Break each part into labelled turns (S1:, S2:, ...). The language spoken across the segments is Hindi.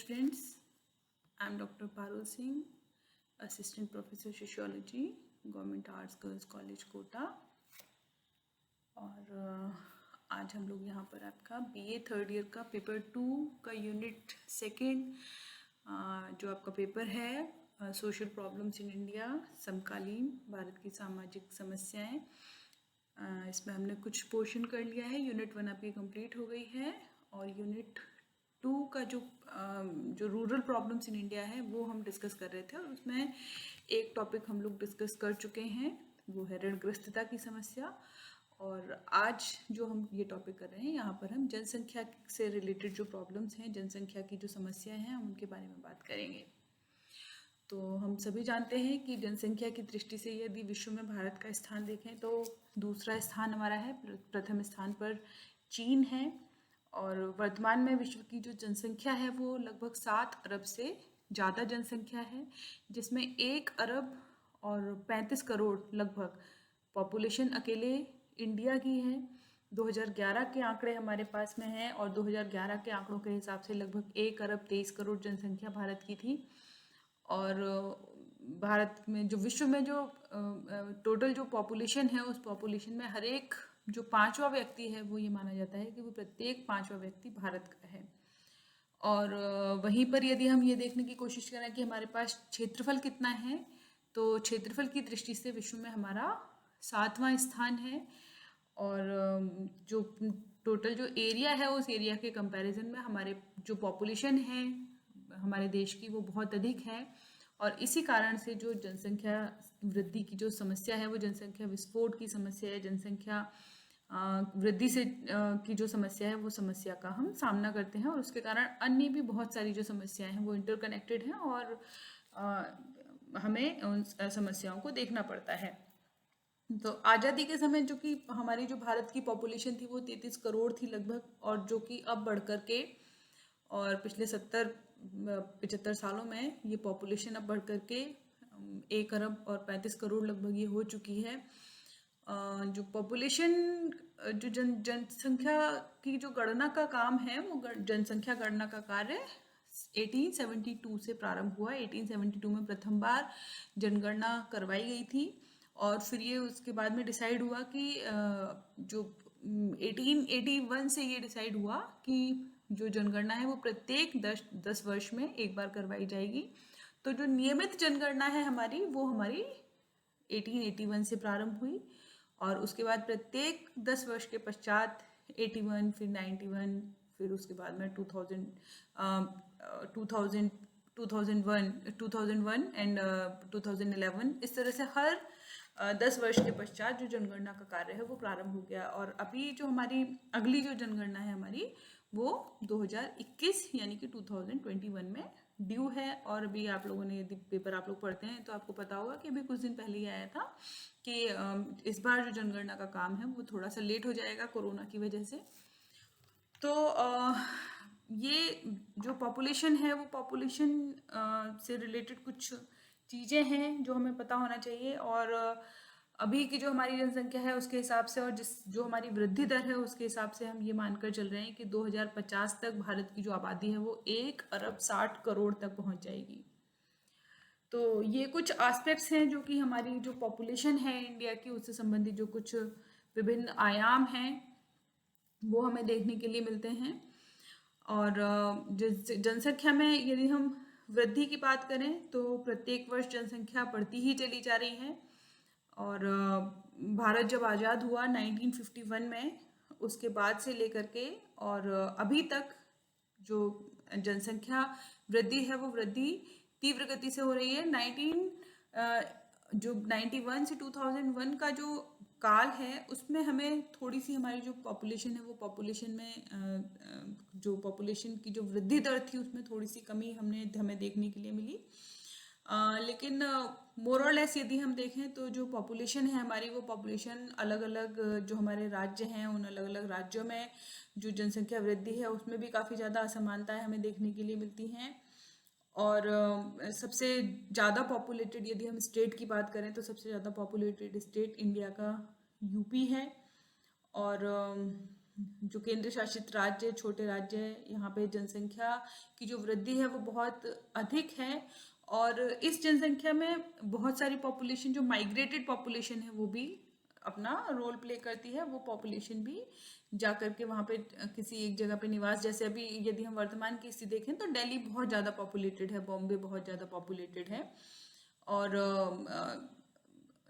S1: students, I am Dr. Parul Singh, Assistant Professor Sociology, Government Arts Girls College Kota. और आज हम लोग यहाँ पर आपका BA थर्ड ईयर का पेपर 2 का यूनिट सेकेंड जो आपका पेपर है सोशल प्रॉब्लम्स इन इंडिया, समकालीन भारत की सामाजिक समस्याएं, इसमें हमने कुछ पोर्शन कर लिया है। यूनिट 1 आपकी कंप्लीट हो गई है और यूनिट 2 का जो रूरल प्रॉब्लम्स इन इंडिया है वो हम डिस्कस कर रहे थे और उसमें एक टॉपिक हम लोग डिस्कस कर चुके हैं, वो है ऋणग्रस्तता की समस्या। और आज जो हम ये टॉपिक कर रहे हैं यहाँ पर हम जनसंख्या से रिलेटेड जो प्रॉब्लम्स हैं, जनसंख्या की जो समस्याएं हैं, हम उनके बारे में बात करेंगे। तो हम सभी जानते हैं कि जनसंख्या की दृष्टि से यदि विश्व में भारत का स्थान देखें तो दूसरा स्थान हमारा है, प्रथम स्थान पर चीन है। और वर्तमान में विश्व की जो जनसंख्या है वो लगभग 7 अरब से ज़्यादा जनसंख्या है, जिसमें 1 अरब और 35 करोड़ लगभग पॉपुलेशन अकेले इंडिया की है। 2011 के आंकड़े हमारे पास में हैं और 2011 के आंकड़ों के हिसाब से लगभग 1 अरब 23 करोड़ जनसंख्या भारत की थी। और भारत में जो विश्व में जो टोटल जो पॉपुलेशन है, उस पॉपुलेशन में हर एक जो 5वां व्यक्ति है वो ये माना जाता है कि वो प्रत्येक 5वां व्यक्ति भारत का है। और वहीं पर यदि हम ये देखने की कोशिश करें कि हमारे पास क्षेत्रफल कितना है, तो क्षेत्रफल की दृष्टि से विश्व में हमारा 7वां स्थान है। और जो टोटल जो एरिया है, उस एरिया के कंपैरिजन में हमारे जो पॉपुलेशन है हमारे देश की वो बहुत अधिक है। और इसी कारण से जो जनसंख्या वृद्धि की जो समस्या है वो जनसंख्या विस्फोट की समस्या है, जनसंख्या वृद्धि से की जो समस्या है वो समस्या का हम सामना करते हैं। और उसके कारण अन्य भी बहुत सारी जो समस्याएं हैं वो इंटरकनेक्टेड हैं और हमें उन समस्याओं को देखना पड़ता है। तो आज़ादी के समय जो कि हमारी जो भारत की पॉपुलेशन थी वो 33 करोड़ थी लगभग, और जो कि अब बढ़ कर के और पिछले 75 सालों में ये पॉपुलेशन अब बढ़ कर के 1 अरब और 35 करोड़ लगभग ये हो चुकी है। जो पॉपुलेशन जो जनसंख्या की जो गणना का काम है वो जनसंख्या गणना का कार्य 1872 से प्रारंभ हुआ। 1872 में प्रथम बार जनगणना करवाई गई थी और फिर ये उसके बाद में डिसाइड हुआ कि जो 1881 से ये डिसाइड हुआ कि जो जनगणना है वो प्रत्येक 10 वर्ष में एक बार करवाई जाएगी। तो जो नियमित जनगणना है हमारी वो हमारी 1881 से प्रारंभ हुई और उसके बाद प्रत्येक 10 वर्ष के पश्चात 81, फिर 91, फिर उसके बाद में 2001 एंड 2011, इस तरह से हर 10 वर्ष के पश्चात जो जनगणना का कार्य है वो प्रारंभ हो गया। और अभी जो हमारी अगली जो जनगणना है हमारी वो 2021 यानी कि 2021 में ड्यू है। और अभी आप लोगों ने यदि पेपर आप लोग पढ़ते हैं तो आपको पता होगा कि अभी कुछ दिन पहले ही आया था कि इस बार जो जनगणना का काम है वो थोड़ा सा लेट हो जाएगा कोरोना की वजह से। तो ये जो पॉपुलेशन है वो पॉपुलेशन से रिलेटेड कुछ चीज़ें हैं जो हमें पता होना चाहिए। और अभी की जो हमारी जनसंख्या है उसके हिसाब से और जो हमारी वृद्धि दर है उसके हिसाब से हम ये मानकर चल रहे हैं कि 2050 तक भारत की जो आबादी है वो 1 अरब 60 करोड़ तक पहुंच जाएगी। तो ये कुछ एस्पेक्ट्स हैं जो कि हमारी जो पॉपुलेशन है इंडिया की उससे संबंधित जो कुछ विभिन्न आयाम हैं वो हमें देखने के लिए मिलते हैं। और जनसंख्या में यदि हम वृद्धि की बात करें तो प्रत्येक वर्ष जनसंख्या बढ़ती ही चली जा रही है। और भारत जब आज़ाद हुआ 1951 में, उसके बाद से लेकर के और अभी तक जो जनसंख्या वृद्धि है वो वृद्धि तीव्र गति से हो रही है। 91 से 2001 का जो काल है उसमें हमें थोड़ी सी हमारी जो पॉपुलेशन है वो पॉपुलेशन में जो पॉपुलेशन की जो वृद्धि दर थी उसमें थोड़ी सी कमी हमें देखने के लिए मिली। लेकिन मोर और लेस यदि हम देखें तो जो पॉपुलेशन है हमारी वो पॉपुलेशन अलग अलग जो हमारे राज्य हैं उन अलग अलग राज्यों में जो जनसंख्या वृद्धि है उसमें भी काफ़ी ज़्यादा असमानताएं हमें देखने के लिए मिलती हैं। और सबसे ज़्यादा पॉपुलेटेड यदि हम स्टेट की बात करें तो सबसे ज़्यादा पॉपुलेटेड स्टेट इंडिया का यूपी है। और जो केंद्र शासित राज्य, छोटे राज्य है, यहाँ पे जनसंख्या की जो वृद्धि है वो बहुत अधिक है। और इस जनसंख्या में बहुत सारी पॉपुलेशन, जो माइग्रेटेड पॉपुलेशन है, वो भी अपना रोल प्ले करती है। वो पॉपुलेशन भी जा करके वहाँ पे किसी एक जगह पे निवास, जैसे अभी यदि हम वर्तमान की स्थिति देखें तो दिल्ली बहुत ज़्यादा पॉपुलेटेड है, बॉम्बे बहुत ज़्यादा पॉपुलेटेड है। और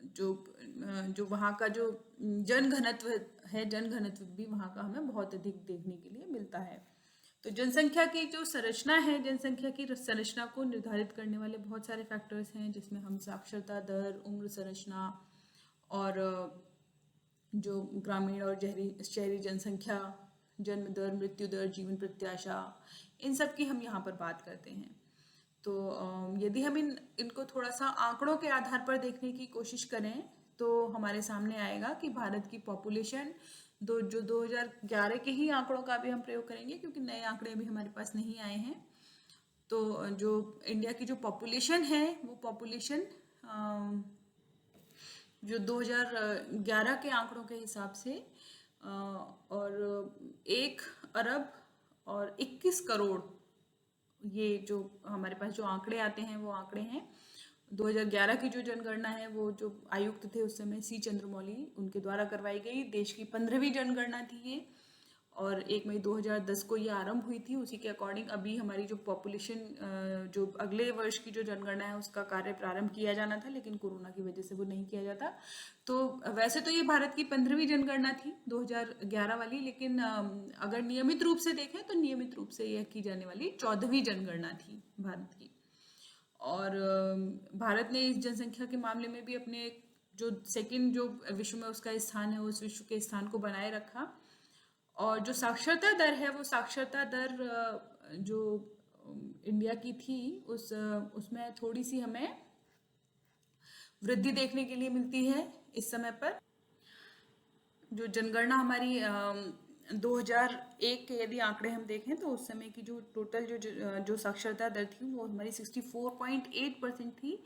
S1: जो जो वहाँ का जो जन घनत्व है, जन घनत्व भी वहाँ का हमें बहुत अधिक देखने के लिए मिलता है। तो जनसंख्या की जो संरचना है, जनसंख्या की संरचना को निर्धारित करने वाले बहुत सारे फैक्टर्स हैं, जिसमें हम साक्षरता दर, उम्र संरचना और जो ग्रामीण और शहरी जनसंख्या, जन्म दर, मृत्यु दर, जीवन प्रत्याशा, इन सब की हम यहाँ पर बात करते हैं। तो यदि हम इनको थोड़ा सा आंकड़ों के आधार पर देखने की कोशिश करें तो हमारे सामने आएगा कि भारत की पॉपुलेशन जो 2011 के ही आंकड़ों का भी हम प्रयोग करेंगे, क्योंकि नए आंकड़े अभी हमारे पास नहीं आए हैं। तो जो इंडिया की जो पॉपुलेशन है वो पॉपुलेशन जो 2011 के आंकड़ों के हिसाब से और 1 अरब और 21 करोड़, ये जो हमारे पास जो आंकड़े आते हैं वो आंकड़े हैं 2011 की। जो जनगणना है वो जो आयुक्त थे उस समय सी चंद्रमौली, उनके द्वारा करवाई गई देश की 15वीं जनगणना थी ये, और 1 मई 2010 को ये आरंभ हुई थी। उसी के अकॉर्डिंग अभी हमारी जो पॉपुलेशन, जो अगले वर्ष की जो जनगणना है उसका कार्य प्रारंभ किया जाना था, लेकिन कोरोना की वजह से वो नहीं किया जाता। तो वैसे तो ये भारत की 15वीं जनगणना थी 2011 वाली, लेकिन अगर नियमित रूप से देखें तो नियमित रूप से यह की जाने वाली 14वीं जनगणना थी भारत की। और भारत ने इस जनसंख्या के मामले में भी अपने जो सेकंड जो विश्व में उसका स्थान है, उस विश्व के स्थान को बनाए रखा। और जो साक्षरता दर है वो साक्षरता दर जो इंडिया की थी उसमें थोड़ी सी हमें वृद्धि देखने के लिए मिलती है इस समय पर। जो जनगणना हमारी 2001 के यदि आंकड़े हम देखें तो उस समय की जो टोटल जो साक्षरता दर थी वो हमारी 64.8% थी,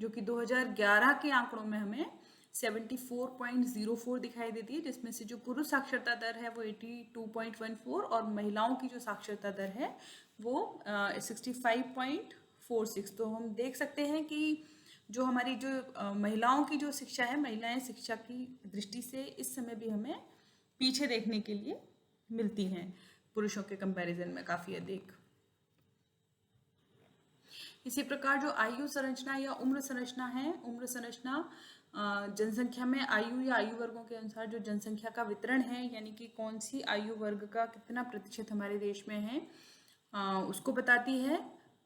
S1: जो कि 2011 के आंकड़ों में हमें 74.04 दिखाई देती है, जिसमें से जो पुरुष साक्षरता दर है वो 82.14 और महिलाओं की जो साक्षरता दर है वो 65.46। तो हम देख सकते हैं कि जो हमारी जो महिलाओं की जो शिक्षा है, महिलाएं शिक्षा की दृष्टि से इस समय भी हमें पीछे देखने के लिए मिलती हैं पुरुषों के कंपैरिजन में काफ़ी अधिक। इसी प्रकार जो आयु संरचना या उम्र संरचना है, उम्र संरचना जनसंख्या में आयु या आयु वर्गों के अनुसार जो जनसंख्या का वितरण है, यानी कि कौन सी आयु वर्ग का कितना प्रतिशत हमारे देश में है, उसको बताती है।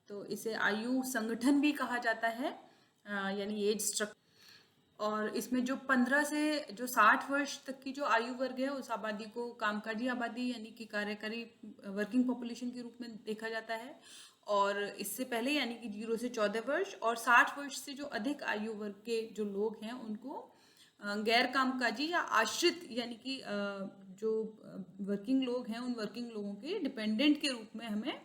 S1: तो इसे आयु संगठन भी कहा जाता है, यानी एज स्ट्रक्चर। और इसमें जो 15 से जो 60 वर्ष तक की जो आयु वर्ग है उस आबादी को कामकाजी आबादी यानी कि कार्यकारी वर्किंग पॉपुलेशन के रूप में देखा जाता है। और इससे पहले यानी कि 0 से 14 वर्ष और 60 वर्ष से जो अधिक आयु वर्ग के जो लोग हैं उनको गैर कामकाजी या आश्रित यानी कि जो वर्किंग लोग हैं उन वर्किंग लोगों के डिपेंडेंट के रूप में हमें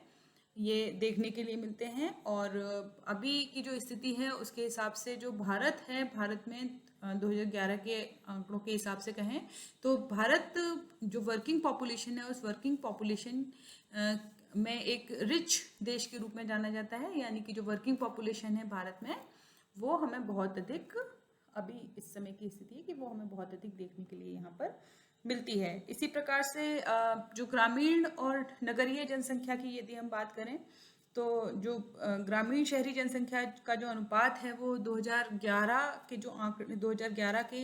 S1: ये देखने के लिए मिलते हैं। और अभी की जो स्थिति है उसके हिसाब से जो भारत है, भारत में 2011 के आंकड़ों के हिसाब से कहें तो भारत जो वर्किंग पॉपुलेशन है उस वर्किंग पॉपुलेशन में एक रिच देश के रूप में जाना जाता है, यानी कि जो वर्किंग पॉपुलेशन है भारत में वो हमें बहुत अधिक, अभी इस समय की स्थिति है कि वो हमें बहुत अधिक देखने के लिए यहाँ पर मिलती है। इसी प्रकार से जो ग्रामीण और नगरीय जनसंख्या की यदि हम बात करें तो जो ग्रामीण शहरी जनसंख्या का जो अनुपात है वो 2011 के जो आंकड़े 2011 के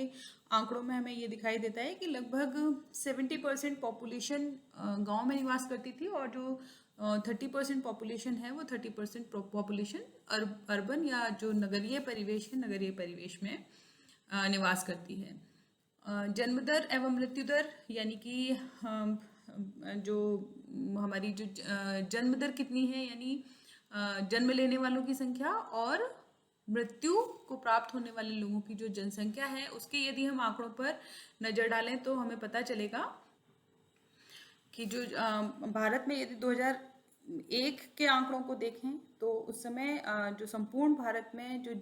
S1: आंकड़ों में हमें ये दिखाई देता है कि लगभग 70% पॉपुलेशन गांव में निवास करती थी और जो 30% पॉपुलेशन है वो 30% पॉपुलेशन अर्बन या जो नगरीय परिवेश है, नगरीय परिवेश में निवास करती है। जन्म दर एवं मृत्यु दर यानी कि जो हमारी जो जन्म दर कितनी है, यानी जन्म लेने वालों की संख्या और मृत्यु को प्राप्त होने वाले लोगों की जो जनसंख्या है उसके यदि हम आंकड़ों पर नजर डालें तो हमें पता चलेगा कि जो भारत में यदि 2001 के आंकड़ों को देखें तो उस समय जो संपूर्ण भारत में जो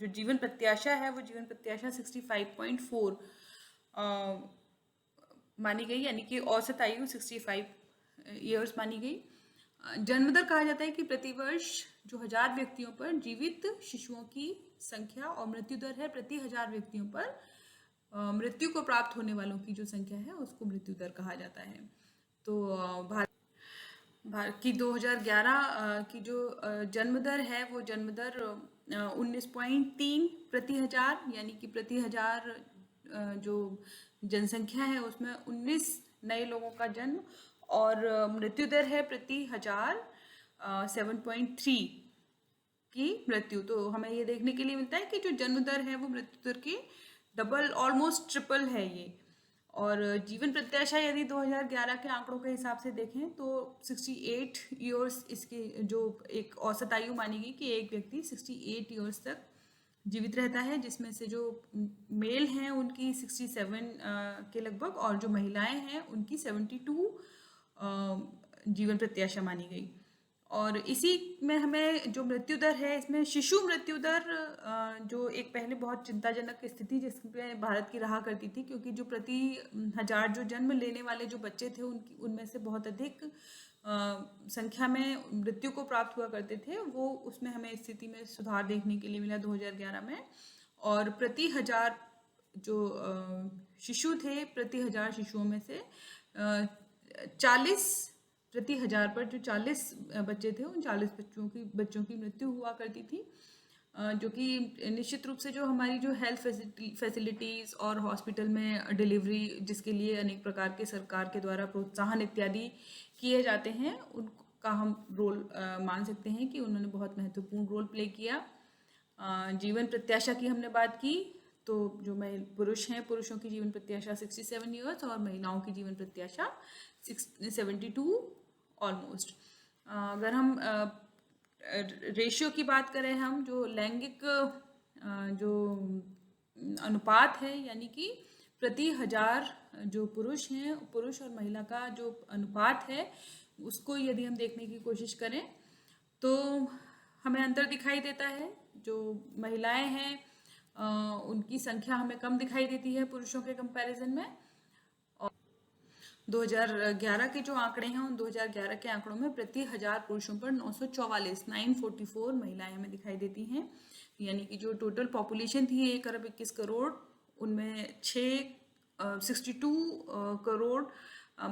S1: जीवन प्रत्याशा है वो जीवन प्रत्याशा 65.4 मानी गई, यानी कि औसत आयु 65 ईयर्स मानी गई। जन्म दर कहा जाता है कि प्रतिवर्ष जो 1000 व्यक्तियों पर जीवित शिशुओं की संख्या, और मृत्यु दर है प्रति 1000 व्यक्तियों पर मृत्यु को प्राप्त होने वालों की जो संख्या है उसको मृत्यु दर कहा जाता है। तो भारत की 2011 की जो जन्म दर है वो जन्म दर 19.3 प्रति 1000, यानी कि प्रति 1000 जो जनसंख्या है उसमें 19 नए लोगों का जन्म, और मृत्यु दर है प्रति 1000 7.3 की मृत्यु। तो हमें ये देखने के लिए मिलता है कि जो जन्म दर है वो मृत्यु दर की डबल, ऑलमोस्ट ट्रिपल है ये। और जीवन प्रत्याशा यदि 2011 के आंकड़ों के हिसाब से देखें तो 68 ईयर्स इसकी जो एक औसत आयु मानी गई कि एक व्यक्ति 68 ईयर्स तक जीवित रहता है, जिसमें से जो मेल हैं उनकी 67 के लगभग, और जो महिलाएं हैं उनकी 72 जीवन प्रत्याशा मानी गई। और इसी में हमें जो मृत्यु दर है इसमें शिशु मृत्यु दर जो एक पहले बहुत चिंताजनक स्थिति जिसमें भारत की रहा करती थी, क्योंकि जो प्रति 1000 जो जन्म लेने वाले जो बच्चे थे उनमें से बहुत अधिक संख्या में मृत्यु को प्राप्त हुआ करते थे, वो उसमें हमें स्थिति में सुधार देखने के लिए मिला 2011 में। और प्रति 1000 जो शिशु थे, प्रति 1000 शिशुओं में से 40 प्रति 1000 पर जो 40 बच्चे थे उन 40 बच्चों की मृत्यु हुआ करती थी, जो कि निश्चित रूप से जो हमारी जो हेल्थ फैसिलिटीज़ और हॉस्पिटल में डिलीवरी जिसके लिए अनेक प्रकार के सरकार के द्वारा प्रोत्साहन इत्यादि किए जाते हैं उनका हम रोल मान सकते हैं कि उन्होंने बहुत महत्वपूर्ण रोल प्ले किया। जीवन प्रत्याशा की हमने बात की, तो जो पुरुष हैं पुरुषों की जीवन प्रत्याशा 67 ईयर्स और महिलाओं की जीवन प्रत्याशा 72 ऑलमोस्ट। अगर हम रेशियो की बात करें, हम जो लैंगिक जो अनुपात है, यानी कि प्रति 1000 जो पुरुष हैं, पुरुष और महिला का जो अनुपात है उसको यदि हम देखने की कोशिश करें तो हमें अंतर दिखाई देता है। जो महिलाएं हैं उनकी संख्या हमें कम दिखाई देती है पुरुषों के कंपैरिजन में। 2011 के जो आंकड़े हैं उन 2011 के आंकड़ों में प्रति 1000 पुरुषों पर 944 महिलाएं हमें दिखाई देती हैं, यानी कि जो टोटल पॉपुलेशन थी 1 अरब 21 करोड़, उनमें 62 करोड़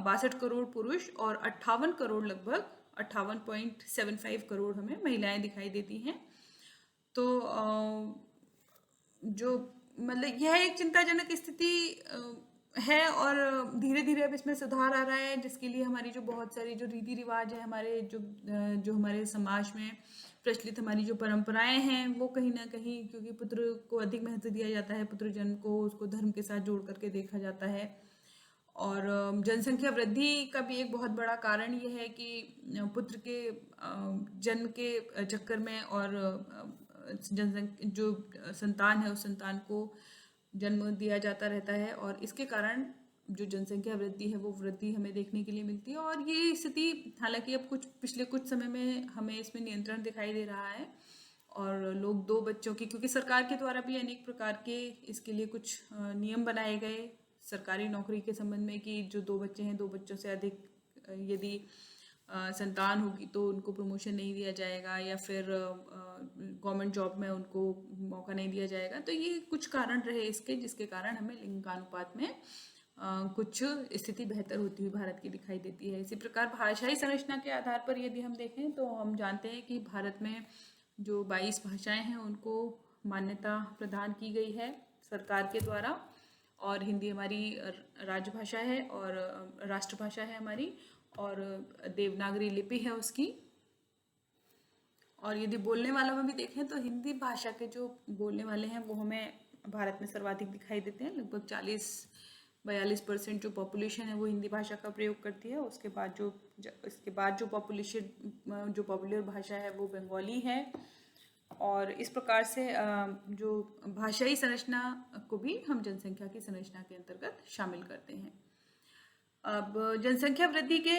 S1: 62 करोड़ पुरुष और 58 करोड़ लगभग 58.75 करोड़ हमें महिलाएं दिखाई देती हैं। तो जो मतलब यह एक चिंताजनक स्थिति है, और धीरे धीरे अब इसमें सुधार आ रहा है, जिसके लिए हमारी जो बहुत सारी जो रीति रिवाज है हमारे जो हमारे समाज में प्रचलित हमारी जो परंपराएं हैं वो कहीं ना कहीं, क्योंकि पुत्र को अधिक महत्व दिया जाता है, पुत्र जन्म को उसको धर्म के साथ जोड़ करके देखा जाता है। और जनसंख्या वृद्धि का भी एक बहुत बड़ा कारण ये है कि पुत्र के जन्म के चक्कर में और जनसंख्या जो संतान है उस संतान को जन्म दिया जाता रहता है, और इसके कारण जो जनसंख्या वृद्धि है वो वृद्धि हमें देखने के लिए मिलती है। और ये स्थिति हालांकि अब पिछले कुछ समय में हमें इसमें नियंत्रण दिखाई दे रहा है, और लोग 2 बच्चों की, क्योंकि सरकार के द्वारा भी अनेक प्रकार के इसके लिए कुछ नियम बनाए गए सरकारी नौकरी के संबंध में कि जो 2 बच्चे हैं 2 बच्चों से अधिक यदि संतान होगी तो उनको प्रमोशन नहीं दिया जाएगा, या फिर गवर्नमेंट जॉब में उनको मौका नहीं दिया जाएगा। तो ये कुछ कारण रहे इसके, जिसके कारण हमें लिंगानुपात में कुछ स्थिति बेहतर होती हुई भारत की दिखाई देती है। इसी प्रकार भाषाई संरचना के आधार पर यदि हम देखें तो हम जानते हैं कि भारत में जो 22 भाषाएं हैं उनको मान्यता प्रदान की गई है सरकार के द्वारा, और हिंदी हमारी राजभाषा है और राष्ट्रभाषा है हमारी, और देवनागरी लिपि है उसकी। और यदि बोलने वालों में भी देखें तो हिंदी भाषा के जो बोलने वाले हैं वो हमें भारत में सर्वाधिक दिखाई देते हैं, लगभग 40-42% जो पॉपुलेशन है वो हिंदी भाषा का प्रयोग करती है। इसके बाद जो पॉपुलेशन जो पॉपुलर भाषा है वो बंगाली है। और इस प्रकार से जो भाषाई संरचना को भी हम जनसंख्या की संरचना के अंतर्गत शामिल करते हैं। अब जनसंख्या वृद्धि के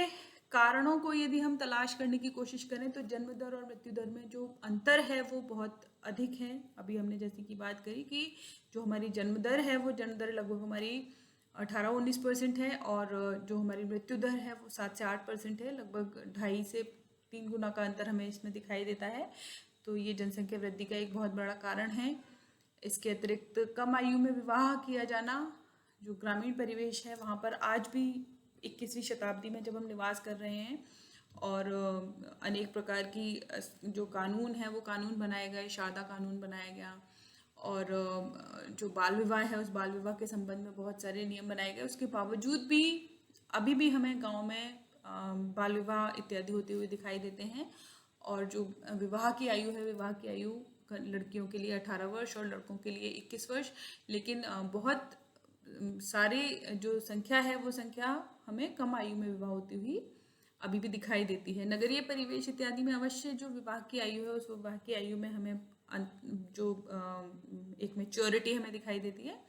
S1: कारणों को यदि हम तलाश करने की कोशिश करें तो जन्म दर और मृत्यु दर में जो अंतर है वो बहुत अधिक है। अभी हमने जैसे कि बात करी कि जो हमारी जन्म दर है वो जन्म दर लगभग हमारी 18-19% है, और जो हमारी मृत्यु दर है वो 7 से 8% है। लगभग 2.5 से 3 गुना का अंतर हमें इसमें दिखाई देता है। तो ये जनसंख्या वृद्धि का एक बहुत बड़ा कारण है। इसके अतिरिक्त कम आयु में विवाह किया जाना, जो ग्रामीण परिवेश है वहाँ पर आज भी 21वीं शताब्दी में जब हम निवास कर रहे हैं और अनेक प्रकार की जो कानून है वो कानून बनाए गए, शादा कानून बनाया गया, और जो बाल विवाह है उस बाल विवाह के संबंध में बहुत सारे नियम बनाए गए। उसके बावजूद भी अभी भी हमें गांव में बाल विवाह इत्यादि होते हुए दिखाई देते हैं। और जो विवाह की आयु है, विवाह की आयु लड़कियों के लिए 18 वर्ष और लड़कों के लिए 21 वर्ष, लेकिन बहुत सारे जो संख्या है वो संख्या हमें कम आयु में विवाह होती हुई अभी भी दिखाई देती है। नगरीय परिवेश इत्यादि में अवश्य जो विवाह की आयु है उस विवाह की आयु में हमें जो एक मैच्योरिटी हमें दिखाई देती है,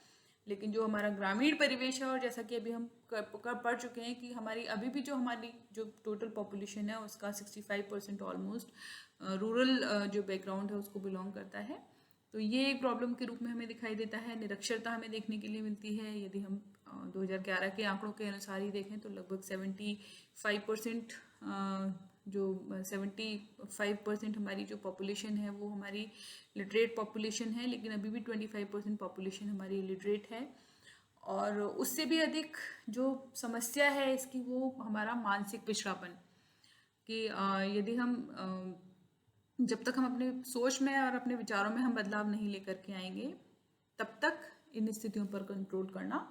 S1: लेकिन जो हमारा ग्रामीण परिवेश है, और जैसा कि अभी हम पढ़ चुके हैं कि हमारी अभी भी जो हमारी जो टोटल पॉपुलेशन है उसका 65% ऑलमोस्ट रूरल जो बैकग्राउंड है उसको बिलोंग करता है। तो ये एक प्रॉब्लम के रूप में हमें दिखाई देता है। निरक्षरता हमें देखने के लिए मिलती है। यदि हम 2011 के आंकड़ों के अनुसार ही देखें तो लगभग 75% जो 75% हमारी जो पॉपुलेशन है वो हमारी लिटरेट पॉपुलेशन है, लेकिन अभी भी 25% पॉपुलेशन हमारी लिटरेट है। और उससे भी अधिक जो समस्या है इसकी वो हमारा मानसिक पिछड़ापन, कि यदि हम जब तक हम अपने सोच में और अपने विचारों में हम बदलाव नहीं लेकर के आएंगे तब तक इन स्थितियों पर कंट्रोल करना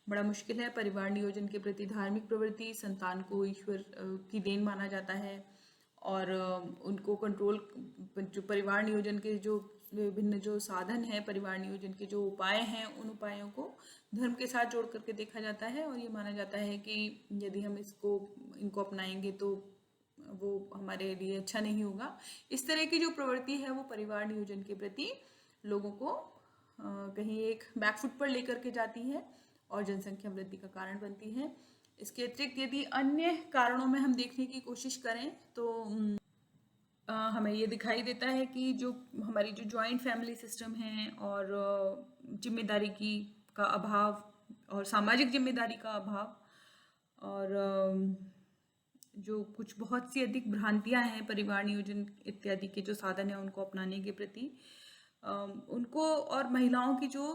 S1: बड़ा मुश्किल है। परिवार नियोजन के प्रति धार्मिक प्रवृत्ति, संतान को ईश्वर की देन माना जाता है, और उनको कंट्रोल, जो परिवार नियोजन के जो विभिन्न जो साधन है, परिवार नियोजन के जो उपाय हैं, उन उपायों को धर्म के साथ जोड़ करके देखा जाता है, और ये माना जाता है कि यदि हम इनको अपनाएंगे तो वो हमारे लिए अच्छा नहीं होगा। इस तरह की जो प्रवृत्ति है वो परिवार नियोजन के प्रति लोगों को कहीं एक बैकफुट पर लेकर के जाती है और जनसंख्या वृद्धि का कारण बनती है। इसके अतिरिक्त यदि अन्य कारणों में हम देखने की कोशिश करें तो हमें ये दिखाई देता है कि जो हमारी जो जॉइंट फैमिली सिस्टम है और जिम्मेदारी का अभाव और सामाजिक जिम्मेदारी का अभाव, और जो कुछ बहुत सी अधिक भ्रांतियां हैं परिवार नियोजन इत्यादि के जो साधन है उनको अपनाने के प्रति, उनको, और महिलाओं की जो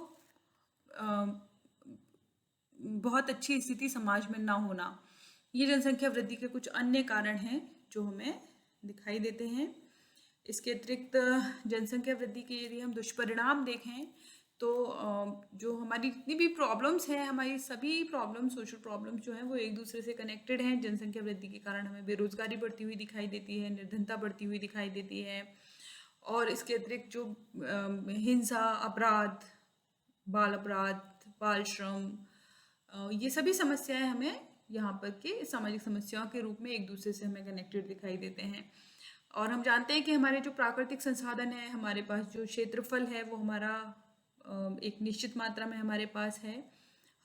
S1: बहुत अच्छी स्थिति समाज में ना होना, ये जनसंख्या वृद्धि के कुछ अन्य कारण हैं जो हमें दिखाई देते हैं। इसके अतिरिक्त जनसंख्या वृद्धि के यदि हम दुष्परिणाम देखें तो जो हमारी जितनी भी प्रॉब्लम्स हैं, हमारी सभी प्रॉब्लम्स, सोशल प्रॉब्लम्स जो हैं वो एक दूसरे से कनेक्टेड हैं। जनसंख्या वृद्धि के कारण हमें बेरोजगारी बढ़ती हुई दिखाई देती है, निर्धनता बढ़ती हुई दिखाई देती है, और इसके अतिरिक्त जो हिंसा, अपराध, बाल अपराध, बाल श्रम, ये सभी समस्याएं हमें यहाँ पर के सामाजिक समस्याओं के रूप में एक दूसरे से हमें कनेक्टेड दिखाई देते हैं। और हम जानते हैं कि हमारे जो प्राकृतिक संसाधन है, हमारे पास जो क्षेत्रफल है वो हमारा एक निश्चित मात्रा में हमारे पास है।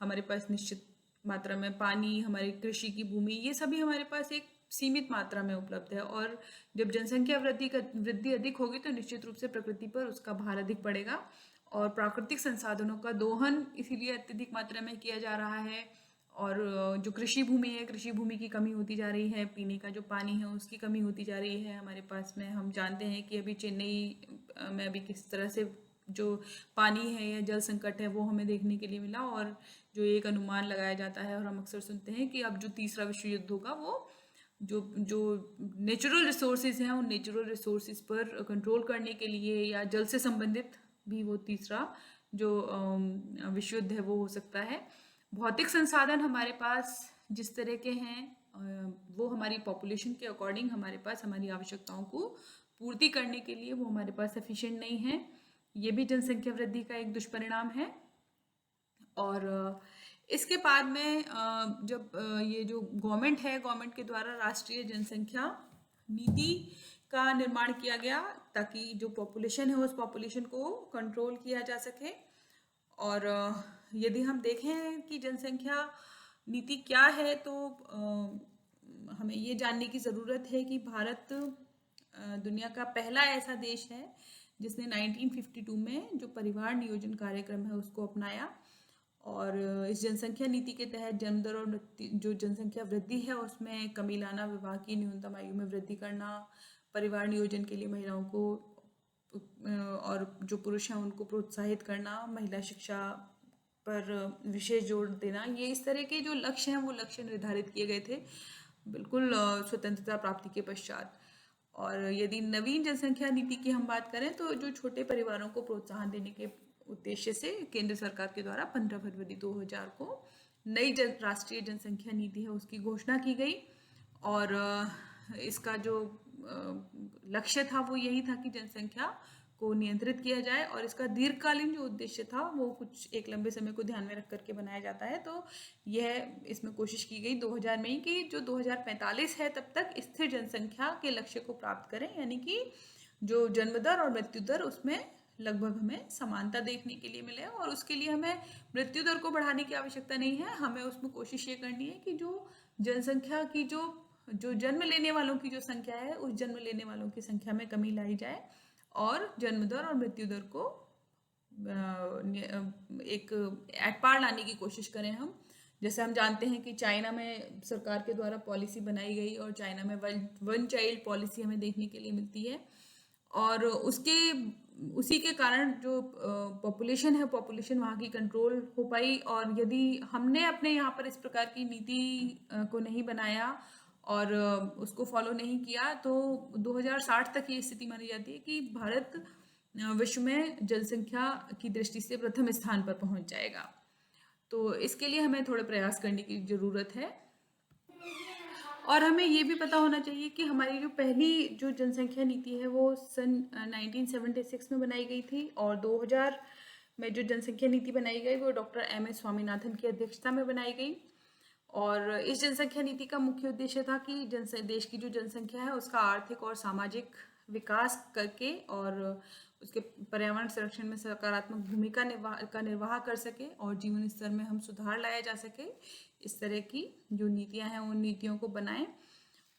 S1: हमारे पास निश्चित मात्रा में पानी, हमारी कृषि की भूमि, ये सभी हमारे पास एक सीमित मात्रा में उपलब्ध है। और जब जनसंख्या वृद्धि अधिक होगी तो निश्चित रूप से प्रकृति पर उसका भार अधिक पड़ेगा, और प्राकृतिक संसाधनों का दोहन इसीलिए अत्यधिक मात्रा में किया जा रहा है। और जो कृषि भूमि है, कृषि भूमि की कमी होती जा रही है, पीने का जो पानी है उसकी कमी होती जा रही है हमारे पास में। हम जानते हैं कि अभी चेन्नई में अभी किस तरह से जो पानी है या जल संकट है वो हमें देखने के लिए मिला, और जो एक अनुमान लगाया जाता है और हम अक्सर सुनते हैं कि अब जो तीसरा विश्व युद्ध होगा वो जो नेचुरल रिसोर्सेज हैं उन नेचुरल रिसोर्सेज पर कंट्रोल करने के लिए या जल से संबंधित भी वो तीसरा जो विश्व युद्ध है वो हो सकता है। भौतिक संसाधन हमारे पास जिस तरह के हैं वो हमारी पॉपुलेशन के अकॉर्डिंग हमारे पास हमारी आवश्यकताओं को पूर्ति करने के लिए वो हमारे पास सफिशिएंट नहीं है। ये भी जनसंख्या वृद्धि का एक दुष्परिणाम है। और इसके बाद में जब ये जो गवर्नमेंट है, गवर्नमेंट के द्वारा राष्ट्रीय जनसंख्या नीति का निर्माण किया गया ताकि जो पॉपुलेशन है उस पॉपुलेशन को कंट्रोल किया जा सके। और यदि हम देखें कि जनसंख्या नीति क्या है तो हमें ये जानने की ज़रूरत है कि भारत दुनिया का पहला ऐसा देश है जिसने 1952 में जो परिवार नियोजन कार्यक्रम है उसको अपनाया, और इस जनसंख्या नीति के तहत जन्म दर और जो जनसंख्या वृद्धि है उसमें कमी लाना, विवाह की न्यूनतम आयु में वृद्धि करना, परिवार नियोजन के लिए महिलाओं को और जो पुरुष हैं उनको प्रोत्साहित करना, महिला शिक्षा पर विशेष जोर देना, ये इस तरह के जो लक्ष्य हैं वो लक्ष्य निर्धारित किए गए थे बिल्कुल स्वतंत्रता प्राप्ति के पश्चात। और यदि नवीन जनसंख्या नीति की हम बात करें तो जो छोटे परिवारों को प्रोत्साहन देने के उद्देश्य से केंद्र सरकार के द्वारा 15 फरवरी 2000 को नई राष्ट्रीय जनसंख्या नीति है उसकी घोषणा की गई। और इसका जो लक्ष्य था वो यही था कि जनसंख्या को नियंत्रित किया जाए, और इसका दीर्घकालीन जो उद्देश्य था वो कुछ एक लंबे समय को ध्यान में रख करके बनाया जाता है। तो यह इसमें कोशिश की गई 2000 में ही कि जो 2045 है तब तक स्थिर जनसंख्या के लक्ष्य को प्राप्त करें, यानी कि जो जन्म दर और मृत्यु दर उसमें लगभग हमें समानता देखने के लिए मिले। और उसके लिए हमें मृत्यु दर को बढ़ाने की आवश्यकता नहीं है, हमें उसमें कोशिश ये करनी है कि जो जनसंख्या की जो जन्म लेने वालों की जो संख्या है उस जन्म लेने वालों की संख्या में कमी लाई जाए, और जन्म दर और मृत्यु दर को एक एट पार लाने की कोशिश करें हम। जैसे हम जानते हैं कि चाइना में सरकार के द्वारा पॉलिसी बनाई गई और चाइना में वन चाइल्ड पॉलिसी हमें देखने के लिए मिलती है, और उसी के कारण जो पॉपुलेशन है पॉपुलेशन वहाँ की कंट्रोल हो पाई। और यदि हमने अपने यहाँ पर इस प्रकार की नीति को नहीं बनाया और उसको फॉलो नहीं किया तो 2060 तक ये स्थिति मानी जाती है कि भारत विश्व में जनसंख्या की दृष्टि से प्रथम स्थान पर पहुंच जाएगा। तो इसके लिए हमें थोड़े प्रयास करने की ज़रूरत है। और हमें ये भी पता होना चाहिए कि हमारी जो पहली जो जनसंख्या नीति है वो सन 1976 में बनाई गई थी, और 2000 में जो जनसंख्या नीति बनाई गई वो डॉक्टर MS स्वामीनाथन की अध्यक्षता में बनाई गई। और इस जनसंख्या नीति का मुख्य उद्देश्य था कि देश की जो जनसंख्या है उसका आर्थिक और सामाजिक विकास करके और उसके पर्यावरण संरक्षण में सकारात्मक भूमिका निर्वाह कर सके और जीवन स्तर में हम सुधार लाया जा सके, इस तरह की जो नीतियां हैं उन नीतियों को बनाएं।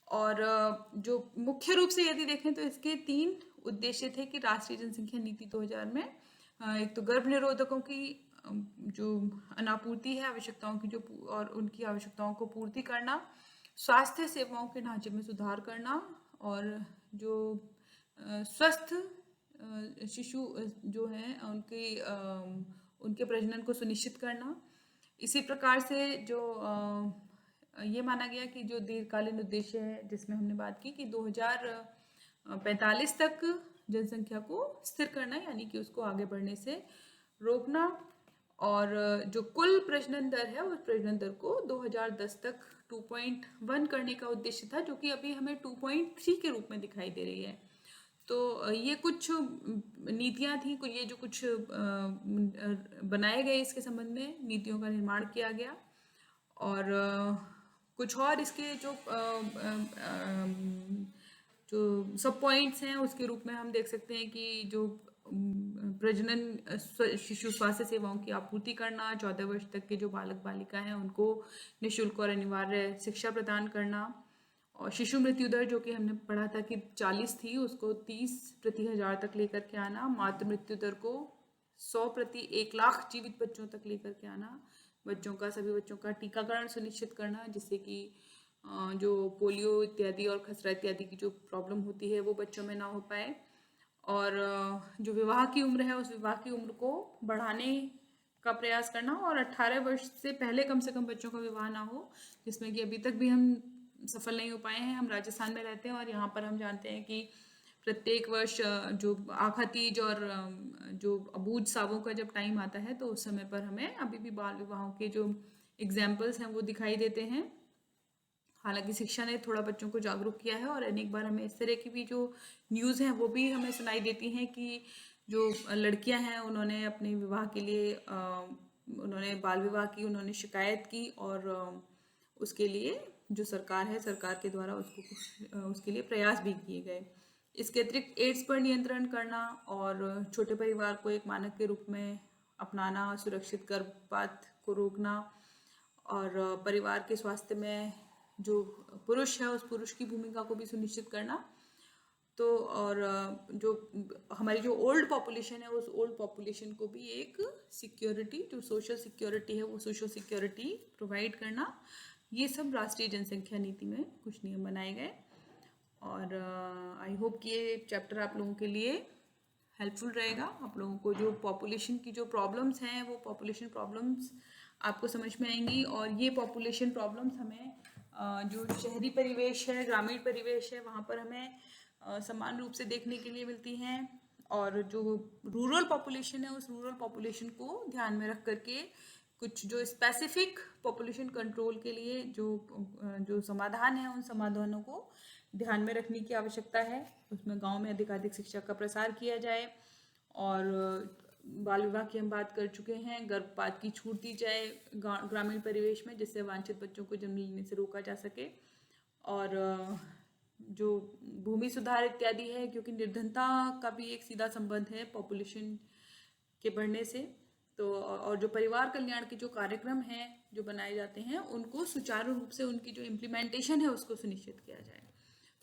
S1: और जो मुख्य रूप से यदि देखें तो इसके 3 उद्देश्य थे कि राष्ट्रीय जनसंख्या नीति 2000 में एक तो गर्भ निरोधकों की जो अनापूर्ति है आवश्यकताओं की जो और उनकी आवश्यकताओं को पूर्ति करना, स्वास्थ्य सेवाओं के ढांचे में सुधार करना, और जो स्वस्थ शिशु जो हैं उनके प्रजनन को सुनिश्चित करना। इसी प्रकार से जो ये माना गया कि जो दीर्घकालीन उद्देश्य है जिसमें हमने बात की कि 2045 तक जनसंख्या को स्थिर करना, यानी कि उसको आगे बढ़ने से रोकना, और जो कुल प्रजनन दर है उस प्रजनन दर को 2010 तक 2.1 करने का उद्देश्य था, जो कि अभी हमें 2.3 के रूप में दिखाई दे रही है। तो ये कुछ नीतियां थी, ये जो कुछ बनाए गए इसके संबंध में नीतियों का निर्माण किया गया। और कुछ और इसके जो सब पॉइंट्स हैं उसके रूप में हम देख सकते हैं कि जो प्रजनन शिशु स्वास्थ्य सेवाओं की आपूर्ति करना, 14 वर्ष तक के जो बालक बालिका हैं उनको निःशुल्क और अनिवार्य शिक्षा प्रदान करना, और शिशु मृत्यु दर जो कि हमने पढ़ा था कि 40 थी उसको 30 प्रति 1000 तक लेकर के आना, मातृ मृत्यु दर को 100 प्रति 1 लाख जीवित बच्चों तक लेकर के आना, सभी बच्चों का टीकाकरण सुनिश्चित करना जिससे कि जो पोलियो इत्यादि और खसरा इत्यादि की जो प्रॉब्लम होती है वो बच्चों में ना हो पाए, और जो विवाह की उम्र है उस विवाह की उम्र को बढ़ाने का प्रयास करना, और 18 वर्ष से पहले कम से कम बच्चों का विवाह ना हो, जिसमें कि अभी तक भी हम सफल नहीं हो पाए हैं। हम राजस्थान में रहते हैं और यहाँ पर हम जानते हैं कि प्रत्येक वर्ष जो आखा तीज और जो अबूझ सावों का जब टाइम आता है तो उस समय पर हमें अभी भी बाल विवाहों के जो एग्जाम्पल्स हैं वो दिखाई देते हैं। हालांकि शिक्षा ने थोड़ा बच्चों को जागरूक किया है और अनेक बार हमें इस तरह की भी जो न्यूज़ हैं वो भी हमें सुनाई देती हैं कि जो लड़कियां हैं उन्होंने अपने विवाह के लिए उन्होंने बाल विवाह की उन्होंने शिकायत की, और उसके लिए जो सरकार है सरकार के द्वारा उसके लिए प्रयास भी किए गए। इसके अतिरिक्त एड्स पर नियंत्रण करना और छोटे परिवार को एक मानक के रूप में अपनाना, सुरक्षित गर्भपात को रोकना, और परिवार के स्वास्थ्य में जो पुरुष है उस पुरुष की भूमिका को भी सुनिश्चित करना, तो और जो हमारी जो ओल्ड पॉपुलेशन है उस ओल्ड पॉपुलेशन को भी एक सिक्योरिटी, जो सोशल सिक्योरिटी है वो सोशल सिक्योरिटी प्रोवाइड करना, ये सब राष्ट्रीय जनसंख्या नीति में कुछ नियम बनाए गए। और आई होप कि ये चैप्टर आप लोगों के लिए हेल्पफुल रहेगा। आप लोगों को जो पॉपुलेशन की जो प्रॉब्लम्स हैं वो पॉपुलेशन प्रॉब्लम्स आपको समझ में आएंगी, और ये पॉपुलेशन प्रॉब्लम्स हमें जो शहरी परिवेश है, ग्रामीण परिवेश है, वहाँ पर हमें समान रूप से देखने के लिए मिलती हैं। और जो रूरल पॉपुलेशन है उस रूरल पॉपुलेशन को ध्यान में रख करके कुछ जो स्पेसिफिक पॉपुलेशन कंट्रोल के लिए जो समाधान है उन समाधानों को ध्यान में रखने की आवश्यकता है। उसमें गांव में अधिकाधिक शिक्षा का प्रसार किया जाए, और बाल विवाह की हम बात कर चुके हैं, गर्भपात की छूट दी जाए ग्रामीण परिवेश में, जिससे वांछित बच्चों को जन्म लेने से रोका जा सके। और जो भूमि सुधार इत्यादि है, क्योंकि निर्धनता का भी एक सीधा संबंध है पॉपुलेशन के बढ़ने से। तो और जो परिवार कल्याण के जो कार्यक्रम हैं जो बनाए जाते हैं उनको सुचारू रूप से उनकी जो इम्प्लीमेंटेशन है उसको सुनिश्चित किया जाए।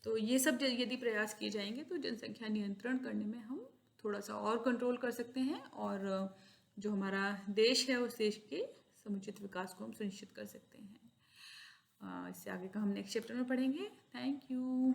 S1: तो ये सब यदि प्रयास किए जाएंगे तो जनसंख्या नियंत्रण करने में हम थोड़ा सा और कंट्रोल कर सकते हैं, और जो हमारा देश है उस देश के समुचित विकास को हम सुनिश्चित कर सकते हैं। इससे आगे का हम नेक्स्ट चैप्टर में पढ़ेंगे। Thank you.